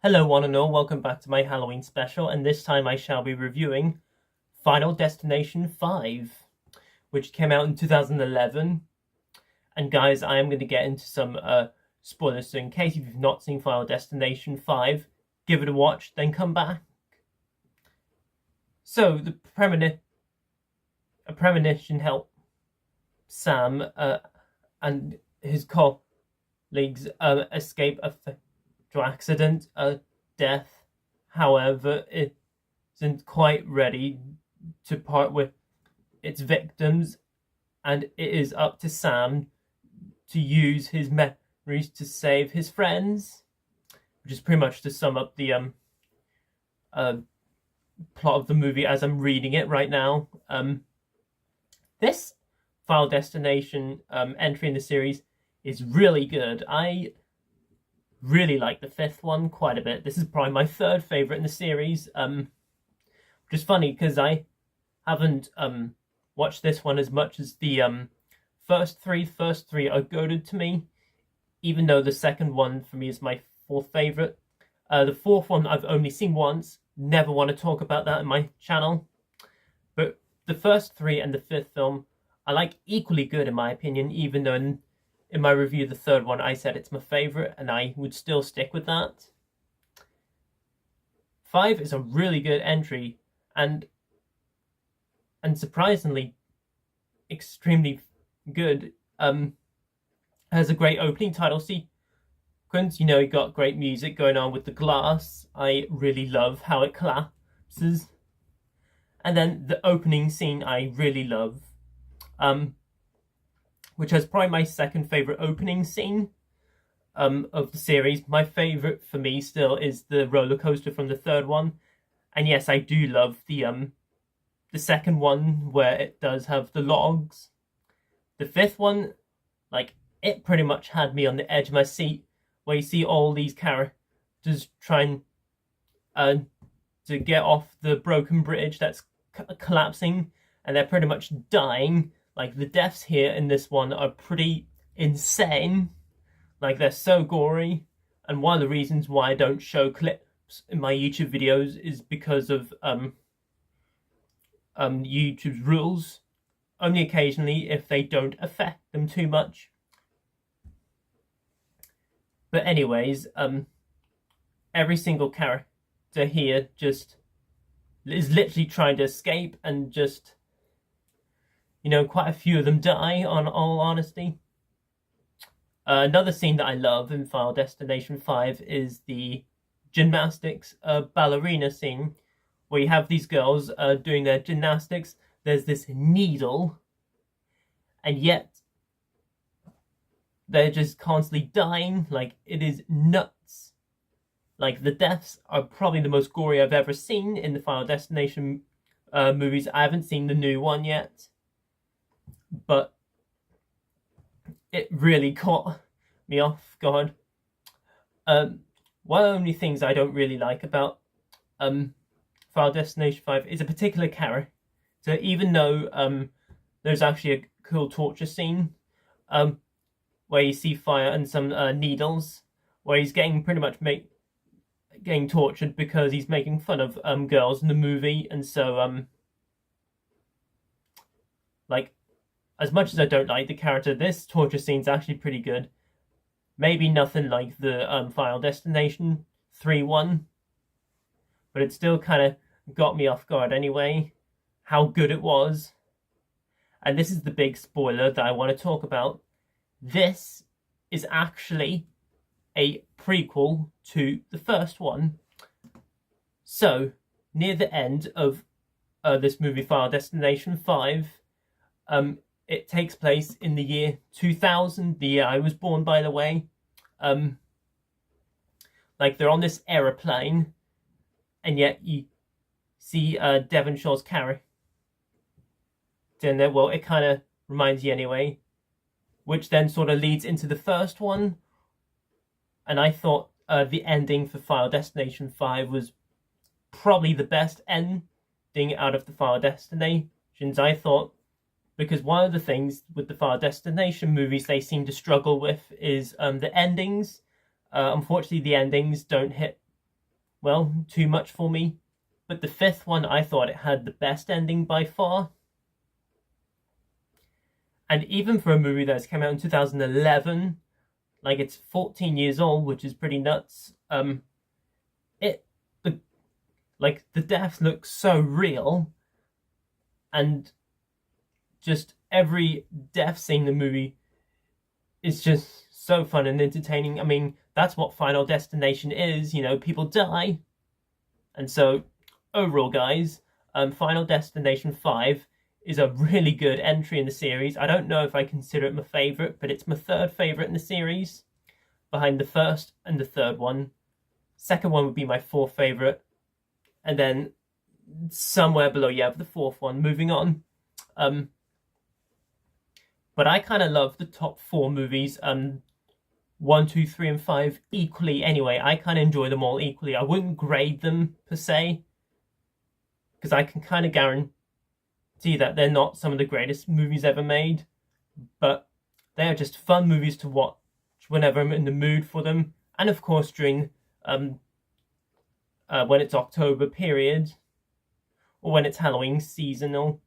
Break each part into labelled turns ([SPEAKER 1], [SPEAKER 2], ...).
[SPEAKER 1] Hello one and all, welcome back to my Halloween special, and this time I shall be reviewing Final Destination 5, which came out in 2011. And guys, I am going to get into some spoilers, so in case you've not seen Final Destination 5, give it a watch, then come back. So, a premonition helped Sam and his colleagues escape a accident, death. However, it isn't quite ready to part with its victims, and it is up to Sam to use his memories to save his friends, which is pretty much to sum up the plot of the movie as I'm reading it right now. This Final Destination entry in the series is really good. I really like the fifth one quite a bit. This is probably my third favorite in the series, which is funny because I haven't watched this one as much as the first three. First three are goated to me, even though the second one for me is my fourth favorite. The fourth one I've only seen once, never want to talk about that in my channel, but the first three and the fifth film I like equally good in my opinion, even though in my review, the third one, I said it's my favourite, and I would still stick with that. 5 is a really good entry, and surprisingly, extremely good. Has a great opening title sequence. You know, you got great music going on with the glass. I really love how it collapses. And then the opening scene I really love. Which has probably my second favourite opening scene of the series. My favourite for me still is the roller coaster from the third one. And yes, I do love the second one where it does have the logs. The fifth one, like, it pretty much had me on the edge of my seat, where you see all these characters trying to get off the broken bridge that's collapsing, and they're pretty much dying. Like, the deaths here in this one are pretty insane. Like, they're so gory. And one of the reasons why I don't show clips in my YouTube videos is because of YouTube's rules. Only occasionally if they don't affect them too much. But anyways, every single character here just is literally trying to escape, and just, you know, quite a few of them die, on all honesty. Another scene that I love in Final Destination 5 is the gymnastics ballerina scene, where you have these girls doing their gymnastics. There's this needle, and yet they're just constantly dying. Like, it is nuts. Like, the deaths are probably the most gory I've ever seen in the Final Destination movies. I haven't seen the new one yet, but it really caught me off guard. One of the only things I don't really like about Final Destination 5 is a particular character, even though there's actually a cool torture scene where you see fire and some needles, where he's getting pretty much getting tortured because he's making fun of girls in the movie. And so like, as much as I don't like the character, this torture scene's actually pretty good. Maybe nothing like the Final Destination 3 one, but it still kind of got me off guard anyway, how good it was. And this is the big spoiler that I want to talk about. This is actually a prequel to the first one. So, near the end of this movie, Final Destination 5, it takes place in the year 2000, the year I was born, by the way. Like, they're on this aeroplane, and yet you see Devon Shaw's character in there. Well, it kind of reminds you anyway, which then sort of leads into the first one. And I thought the ending for Final Destination 5 was probably the best ending out of the Final Destinations, I thought. Because one of the things with the Final Destination movies they seem to struggle with is the endings. Unfortunately, the endings don't hit well, too much for me. But the fifth one, I thought it had the best ending by far. And even for a movie that's come out in 2011, like it's 14 years old, which is pretty nuts. The deaths look so real, and just every death scene in the movie is just so fun and entertaining. I mean, that's what Final Destination is, you know, people die. And so, overall, guys, Final Destination 5 is a really good entry in the series. I don't know if I consider it my favourite, but it's my third favourite in the series, behind the first and the third one. Second one would be my fourth favourite, and then somewhere below, yeah, the fourth one. Moving on. But I kind of love the top four movies, 1, 2, 3, and 5 equally anyway. I kind of enjoy them all equally. I wouldn't grade them per se, because I can kind of guarantee that they're not some of the greatest movies ever made, but they are just fun movies to watch whenever I'm in the mood for them, and of course during when it's October period, or when it's Halloween seasonal.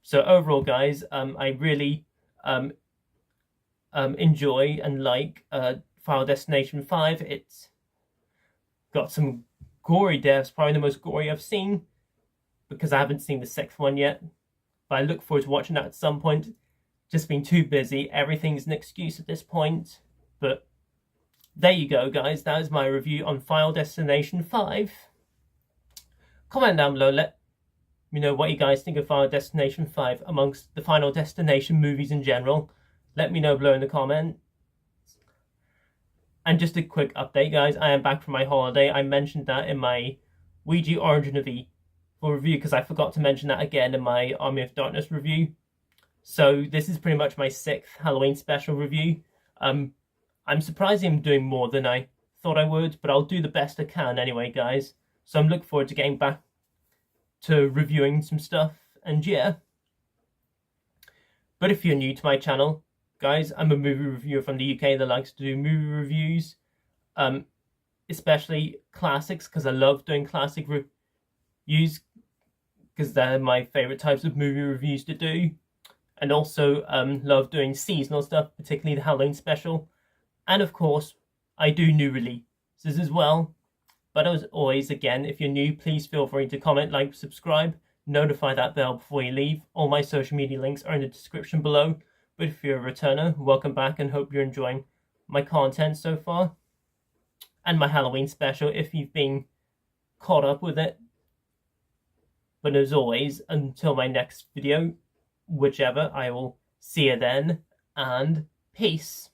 [SPEAKER 1] So overall, guys, I really enjoy and like Final Destination 5. It's got some gory deaths, probably the most gory I've seen, because I haven't seen the sixth one yet. But I look forward to watching that at some point. Just been too busy. Everything's an excuse at this point. But there you go, guys. That is my review on Final Destination 5. Comment down below. Let me know what you guys think of Final Destination 5 amongst the Final Destination movies in general. Let me know below in the comments. And just a quick update, guys. I am back from my holiday. I mentioned that in my Ouija Origin of Evil review, because I forgot to mention that again in my Army of Darkness review. So this is pretty much my 6th Halloween special review. I'm surprised I'm doing more than I thought I would, but I'll do the best I can anyway, guys. So I'm looking forward to getting back to reviewing some stuff, and yeah. But if you're new to my channel, guys, I'm a movie reviewer from the UK that likes to do movie reviews, especially classics, because I love doing classic reviews, because they're my favourite types of movie reviews to do. And also love doing seasonal stuff, particularly the Halloween special. And of course, I do new releases as well. But as always, again, if you're new, please feel free to comment, like, subscribe, notify that bell before you leave. All my social media links are in the description below. But if you're a returner, welcome back, and hope you're enjoying my content so far. And my Halloween special, if you've been caught up with it. But as always, until my next video, whichever, I will see you then, and peace.